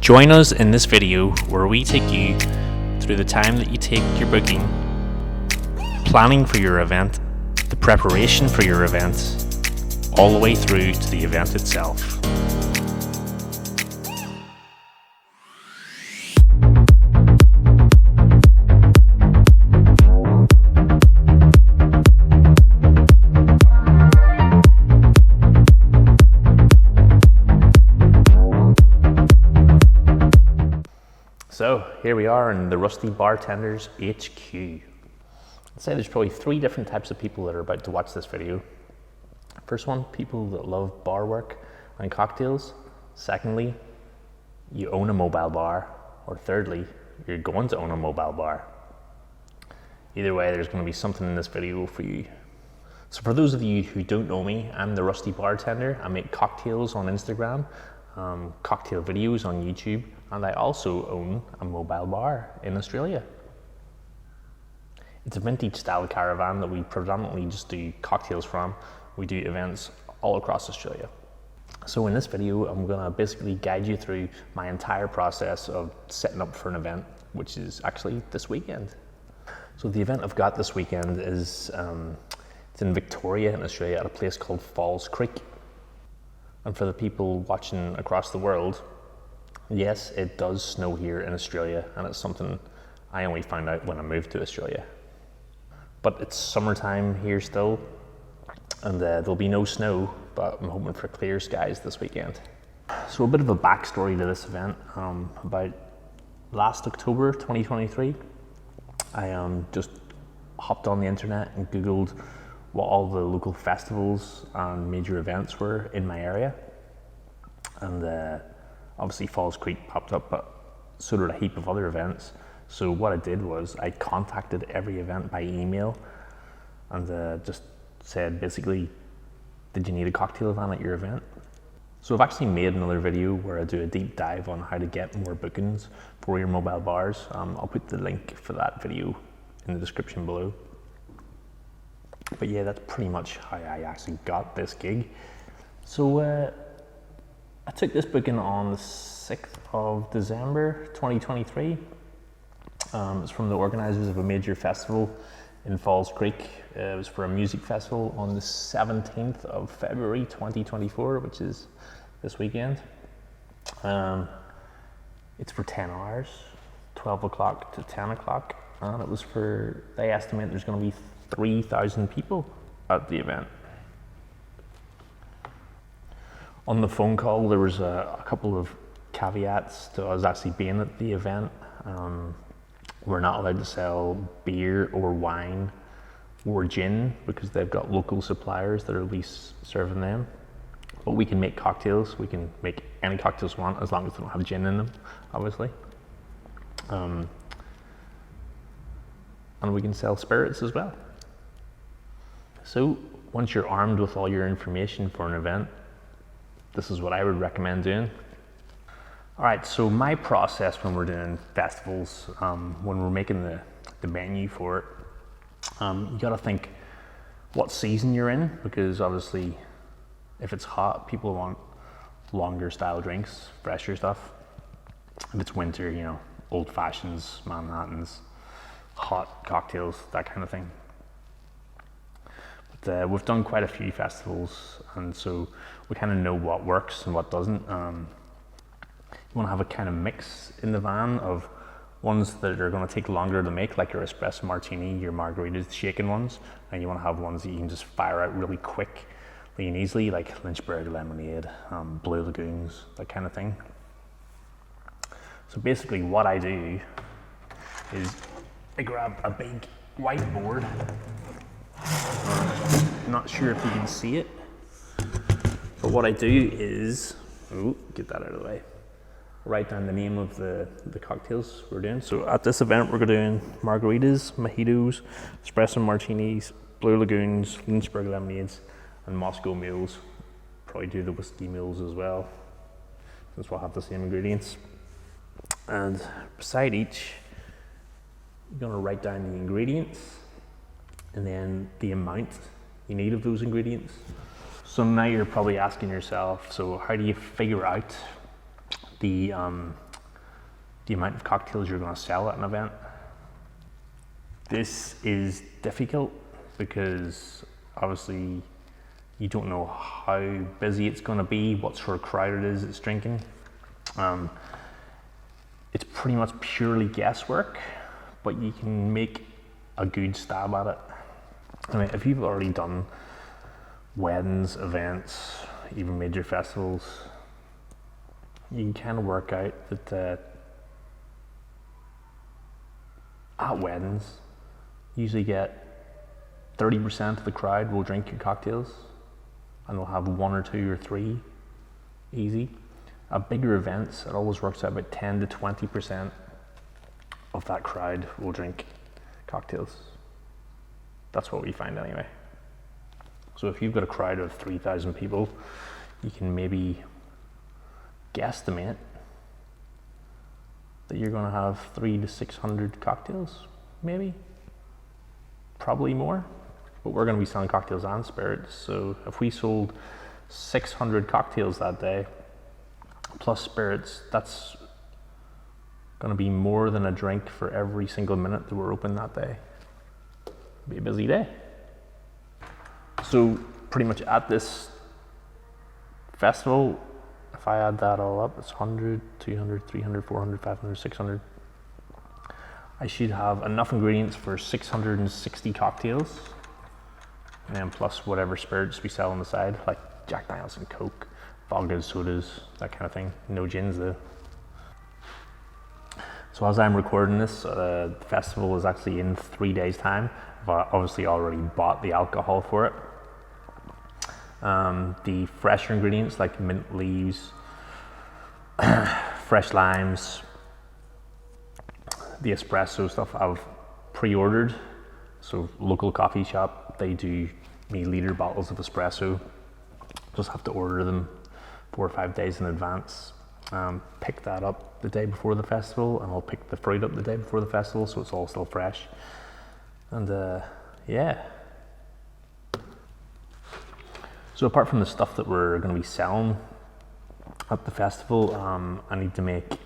Join us in this video where we take you through the time that you take your booking, planning for your event, the preparation for your event, all the way through to the event itself. So here we are in the Rusty Bartender's HQ. I'd say there's probably three different types of people that are about to watch this video. First one, people that love bar work and cocktails. Secondly, you own a mobile bar. Or thirdly, you're going to own a mobile bar. Either way, there's going to be something in this video for you. So for those of you who don't know me, I'm the Rusty Bartender. I make cocktails on Instagram, cocktail videos on YouTube, and I also own a mobile bar in Australia. It's a vintage style caravan that we predominantly just do cocktails from. We do events all across Australia. So in this video, I'm gonna basically guide you through my entire process of setting up for an event, which is actually this weekend. So the event I've got this weekend is it's in Victoria in Australia at a place called Falls Creek. And for the people watching across the world, yes, it does snow here in Australia, and it's something I only found out when I moved to Australia. But it's summertime here still, and there'll be no snow, but I'm hoping for clear skies this weekend. So a bit of a backstory to this event. About last October 2023, I just hopped on the internet and Googled what all the local festivals and major events were in my area. And obviously Falls Creek popped up, but so did a heap of other events. So what I did was I contacted every event by email and just said basically, did you need a cocktail van at your event? So I've actually made another video where I do a deep dive on how to get more bookings for your mobile bars. I'll put the link for that video in the description below. But yeah, that's pretty much how I actually got this gig. So I took this booking on the 6th of December 2023. It's from the organisers of a major festival in Falls Creek. It was for a music festival on the 17th of February 2024, which is this weekend. It's for 10 hours, 12 o'clock to 10 o'clock, and it was for, they estimate there's going to be 3,000 people at the event. On the phone call, there was a couple of caveats to us actually being at the event. We're not allowed to sell beer or wine or gin because they've got local suppliers that are at least serving them. But we can make cocktails. We can make any cocktails we want as long as they don't have gin in them, obviously. And we can sell spirits as well. So once you're armed with all your information for an event, this is what I would recommend doing. All right, so my process when we're doing festivals, when we're making the menu for it, you gotta think what season you're in, because obviously if it's hot, people want longer style drinks, fresher stuff. If it's winter, you know, old fashions, Manhattans, hot cocktails, that kind of thing. But we've done quite a few festivals, and so we kind of know what works and what doesn't. You want to have a kind of mix in the van of ones that are going to take longer to make, like your espresso martini, your margaritas, shaken ones, and you want to have ones that you can just fire out really quickly and easily, like Lynchburg lemonade, Blue Lagoons, that kind of thing. So basically what I do is I grab a big whiteboard. I'm not sure if you can see it, but what I do is, get that out of the way, write down the name of the cocktails we're doing. So at this event, we're doing margaritas, mojitos, espresso martinis, Blue Lagoons, Lynchburg lemonades, and Moscow mules. Probably do the whiskey mules as well, since we'll have the same ingredients. And beside each, you're gonna write down the ingredients and then the amount you need of those ingredients. So now you're probably asking yourself, so how do you figure out the the amount of cocktails you're going to sell at an event. This is difficult because obviously you don't know how busy it's going to be, what sort of crowd it is that's drinking. It's pretty much purely guesswork, but you can make a good stab at it. I mean, if you've already done weddings, events, even major festivals, you can kind of work out that at weddings, you usually get 30% of the crowd will drink your cocktails, and they'll have 1 or 2 or 3 easy. At bigger events, it always works out about 10 to 20% of that crowd will drink cocktails. That's what we find anyway. So if you've got a crowd of 3,000 people, you can maybe guesstimate that you're going to have 300 to 600 cocktails, maybe, probably more. But we're going to be selling cocktails and spirits, so if we sold 600 cocktails that day plus spirits, that's going to be more than a drink for every single minute that we're open that day. It'll be a busy day. So pretty much at this festival, if I add that all up, it's 100, 200, 300, 400, 500, 600. I should have enough ingredients for 660 cocktails, and then plus whatever spirits we sell on the side, like Jack Daniels and Coke, vodkas, sodas, that kind of thing. No gins though. So as I'm recording this, the festival is actually in 3 days' time. I've obviously already bought the alcohol for it. The fresher ingredients like mint leaves, fresh limes, the espresso stuff I've pre-ordered. So local coffee shop, they do milliliter bottles of espresso. Just have to order them 4 or 5 days in advance. Pick that up the day before the festival, and I'll pick the fruit up the day before the festival, so it's all still fresh. And yeah. So apart from the stuff that we're going to be selling at the festival, I need to make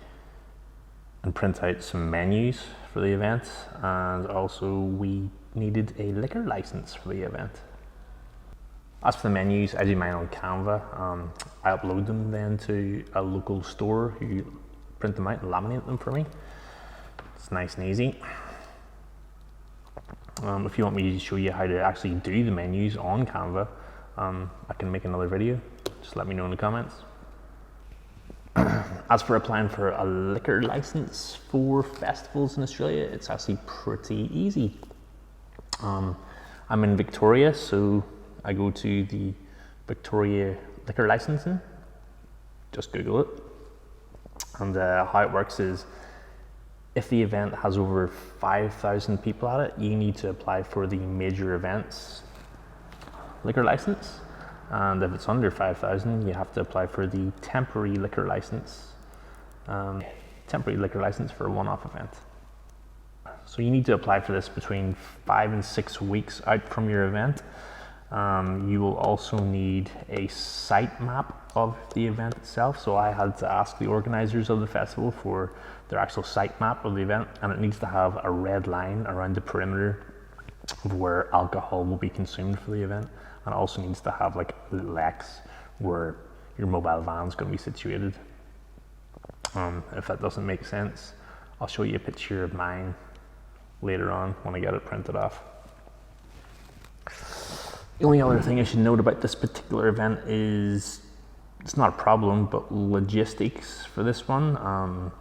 and print out some menus for the event, and also we needed a liquor license for the event. As for the menus, I do mine on Canva. I upload them then to a local store who print them out and laminate them for me. It's nice and easy. If you want me to show you how to actually do the menus on Canva, I can make another video. Just let me know in the comments. As for applying for a liquor license for festivals in Australia, it's actually pretty easy. I'm in Victoria, so I go to the Victoria liquor licensing. Just Google it. And how it works is, if the event has over 5,000 people at it, you need to apply for the major events liquor license. And if it's under 5,000, you have to apply for the temporary liquor license. Temporary liquor license for a one-off event. So you need to apply for this between 5 and 6 weeks out from your event. You will also need a site map of the event itself. So I had to ask the organizers of the festival for their actual site map of the event, and it needs to have a red line around the perimeter of where alcohol will be consumed for the event, and it also needs to have like a little X where your mobile van is going to be situated. If that doesn't make sense, I'll show you a picture of mine later on when I get it printed off. The only other thing I should note about this particular event is, it's not a problem, but logistics for this one.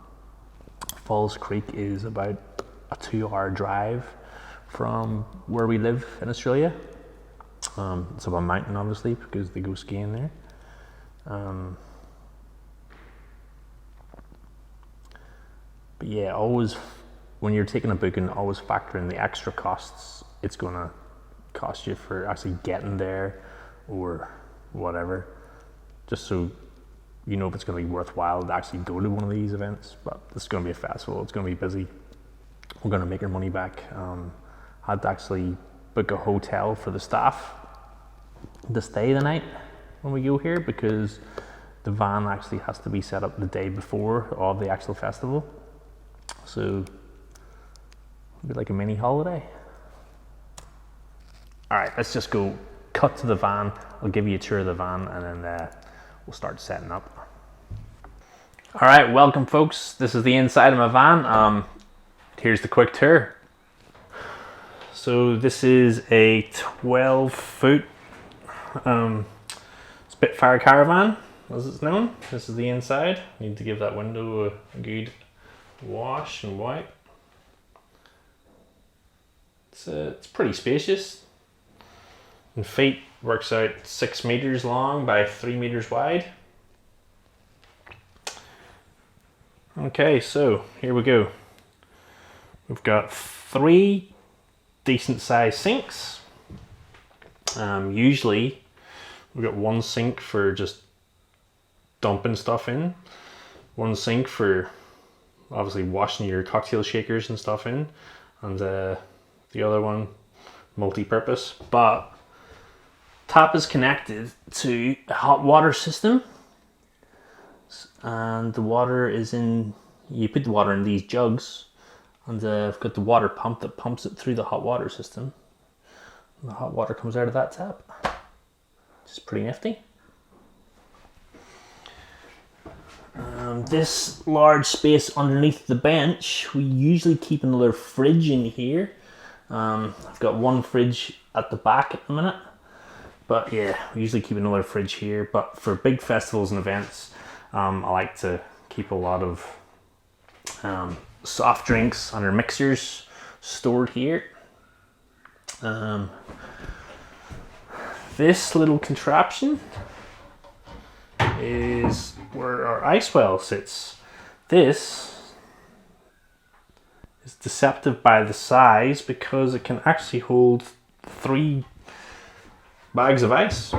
Falls Creek is about a 2-hour drive from where we live in Australia. It's up a mountain, obviously, because they go skiing there. But yeah, always, when you're taking a booking, always factor in the extra costs it's going to cost you for actually getting there or whatever, just so you know if it's going to be worthwhile to actually go to one of these events. But this is going to be a festival, it's going to be busy, we're going to make our money back. Had to actually book a hotel for the staff to stay the night when we go here, because the van actually has to be set up the day before of the actual festival. So it'll be like a mini holiday. All right, let's just go cut to the van. I'll give you a tour of the van and then we'll start setting up. All right, welcome folks. This is the inside of my van. Here's the quick tour. So this is a 12-foot Spitfire Caravan, as it's known. This is the inside. Need to give that window a good wash and wipe. It's pretty spacious. In feet, works out 6 meters long by 3 meters wide. Okay, so here we go. We've got 3 decent sized sinks. Usually we've got 1 sink for just dumping stuff in, 1 sink for obviously washing your cocktail shakers and stuff in, and the other one multi-purpose. But tap is connected to a hot water system, and the water is in, you put the water in these jugs, and I've got the water pump that pumps it through the hot water system. And the hot water comes out of that tap. Which is pretty nifty. This large space underneath the bench, we usually keep another fridge in here. I've got 1 fridge at the back at the minute. But yeah, we usually keep another fridge here. But for big festivals and events, I like to keep a lot of soft drinks and our mixers stored here. This little contraption is where our ice well sits. This is deceptive by the size because it can actually hold 3 bags of ice. 3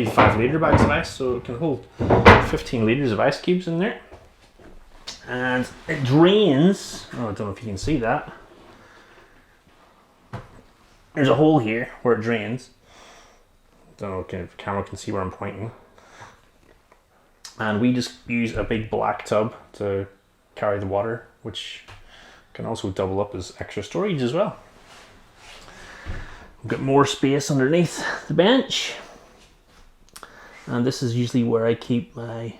5-liter bags of ice, so it can hold 15 liters of ice cubes in there. And it drains, oh, I don't know if you can see that. There's a hole here where it drains. Don't know if the camera can see where I'm pointing. And we just use a big black tub to carry the water, which can also double up as extra storage as well. We've got more space underneath the bench. And this is usually where I keep my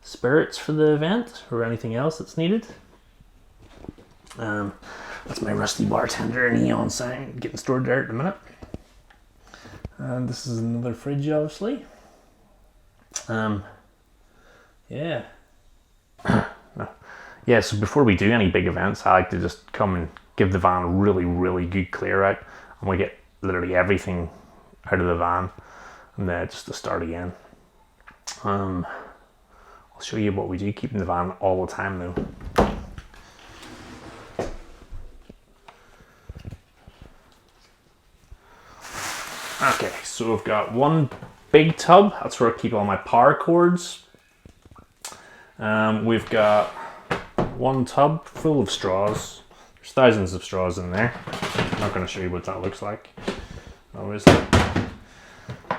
spirits for the event or anything else that's needed. That's my rusty bartender neon sign getting stored there at the minute. And this is another fridge, obviously. Yeah. Yeah, so before we do any big events, I like to just come and give the van a really, really good clear out. And we get literally everything out of the van. And then just to start again. I'll show you what we do keeping the van all the time though. Okay, so we've got 1 big tub. That's where I keep all my power cords. We've got 1 tub full of straws. There's thousands of straws in there. I'm not going to show you what that looks like, obviously.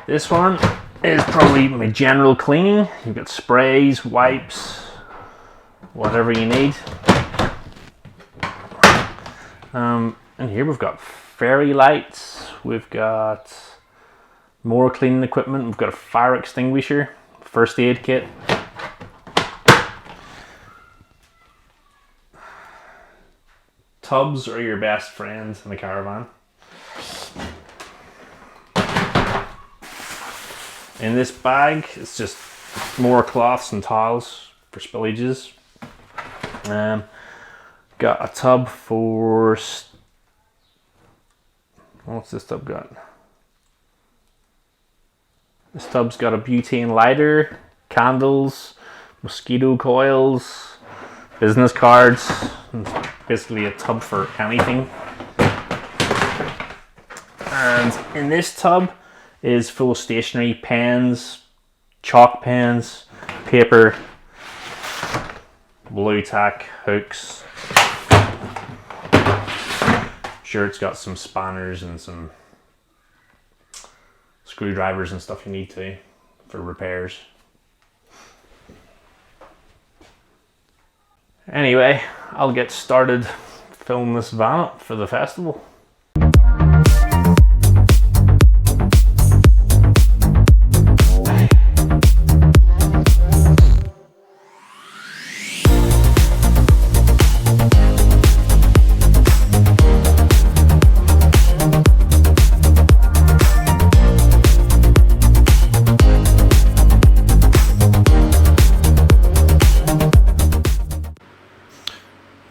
This one is probably my general cleaning. You've got sprays, wipes, whatever you need. And here we've got fairy lights. We've got more cleaning equipment. We've got a fire extinguisher, first aid kit. Tubs are your best friend in the caravan. In this bag, it's just more cloths and towels for spillages. Got a tub for, what's this tub got? This tub's got a butane lighter, candles, mosquito coils, business cards. It's basically a tub for anything. And in this tub is full of stationery, pens, chalk pens, paper, blue tack, hooks. Sure, it's got some spanners and some screwdrivers and stuff you need to for repairs. Anyway, I'll get started filling this van up for the festival.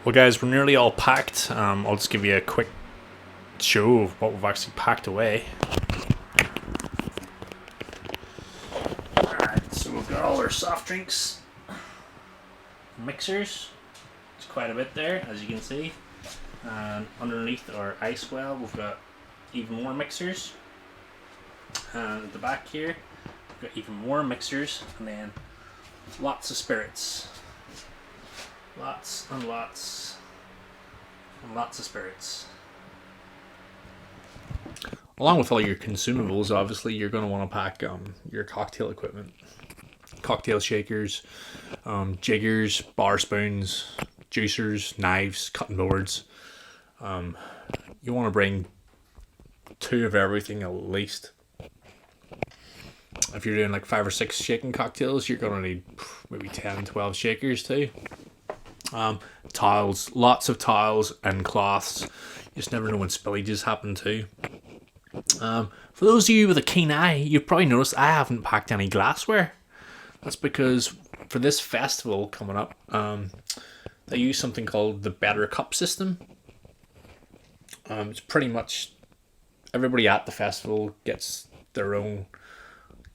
Well guys, we're nearly all packed. I'll just give you a quick show of what we've actually packed away. Alright, so we've got all our soft drinks, mixers. There's quite a bit there, as you can see. And underneath our ice well, we've got even more mixers. And at the back here, we've got even more mixers, and then lots of spirits. Lots and lots and lots of spirits. Along with all your consumables, obviously, you're going to want to pack your cocktail equipment. Cocktail shakers, jiggers, bar spoons, juicers, knives, cutting boards. You want to bring 2 of everything at least. If you're doing like 5 or 6 shaking cocktails, you're going to need maybe 10, 12 shakers too. Towels, lots of towels and cloths. You just never know when spillages happen too. For those of you with a keen eye, you've probably noticed I haven't packed any glassware. That's because for this festival coming up, they use something called the Better Cup system. It's pretty much everybody at the festival gets their own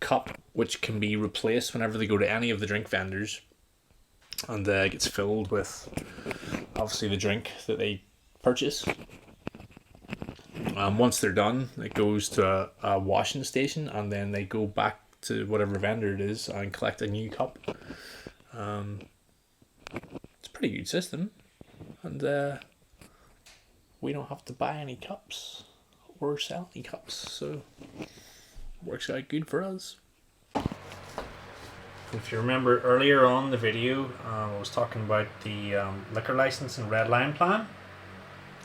cup, which can be replaced whenever they go to any of the drink vendors. And it gets filled with obviously the drink that they purchase. Once they're done, it goes to a washing station, and then they go back to whatever vendor it is and collect a new cup. It's a pretty good system, and we don't have to buy any cups or sell any cups, so it works out good for us. If you remember earlier on in the video, I was talking about the liquor license and red line plan.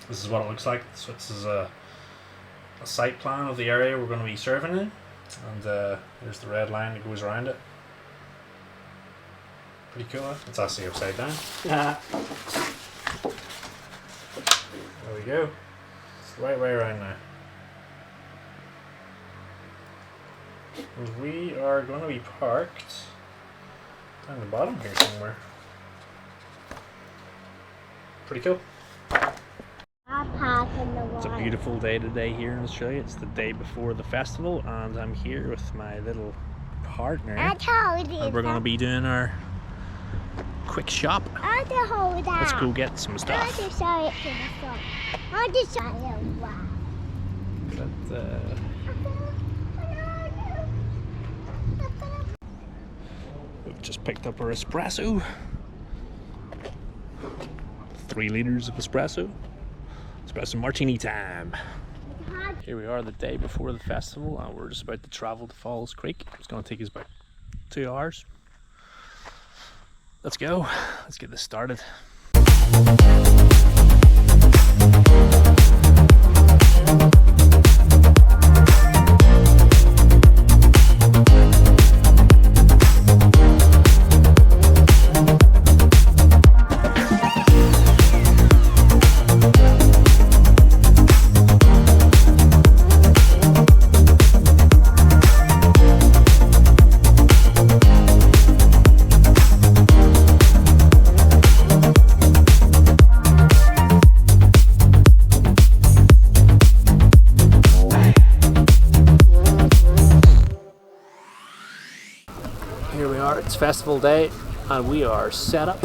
This is what it looks like. So this is a site plan of the area we're going to be serving in, and there's the red line that goes around it. Pretty cool, eh? It's actually upside down. There we go. It's the right way around now. And we are going to be parked down the bottom here somewhere. Pretty cool. It's a beautiful day today here in Australia. It's the day before the festival, and I'm here with my little partner. And we're going to be doing our quick shop. Let's go get some stuff. We've just picked up our espresso. 3 liters of espresso. Espresso martini time. Here we are the day before the festival, and we're just about to travel to Falls Creek. It's going to take us about 2 hours. Let's go. Let's get this started. Here we are, it's festival day, and we are set up.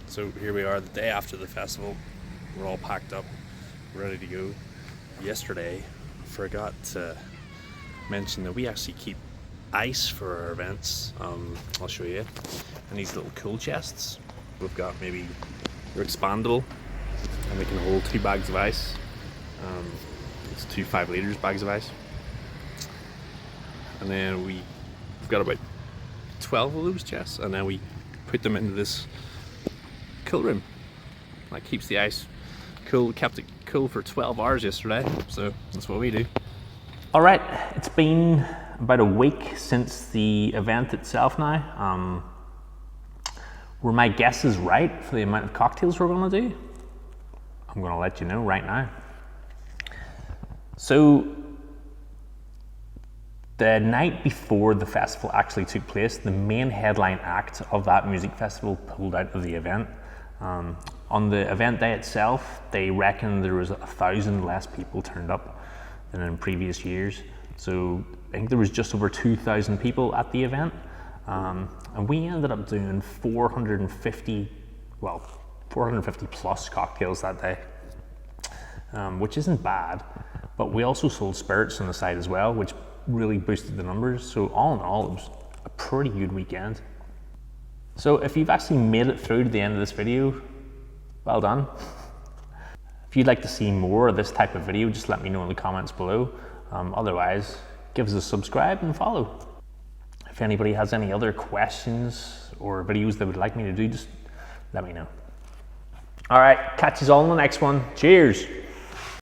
So here we are, the day after the festival. We're all packed up, ready to go. Yesterday, I forgot to mention that we actually keep ice for our events. I'll show you. And these little cool chests. We've got maybe, they're expandable, and they can hold 2 bags of ice. It's 2 5 liters bags of ice. And then we've got about 12 of those chests, and then we put them into this cool room. That keeps the ice cool. Kept it cool for 12 hours yesterday, so that's what we do. All right, it's been about a week since the event itself now. Were my guesses right for the amount of cocktails we're gonna do? I'm gonna let you know right now. So, the night before the festival actually took place, the main headline act of that music festival pulled out of the event. On the event day itself, they reckon there was 1,000 less people turned up than in previous years. So I think there was just over 2,000 people at the event. And we ended up doing 450 plus cocktails that day, which isn't bad. But we also sold spirits on the side as well, which really boosted the numbers. So all in all, it was a pretty good weekend. So if you've actually made it through to the end of this video, well done. If you'd like to see more of this type of video, just let me know in the comments below. Otherwise, give us a subscribe and follow. If anybody has any other questions or videos they would like me to do, just let me know. All right, catch you all in the next one. Cheers.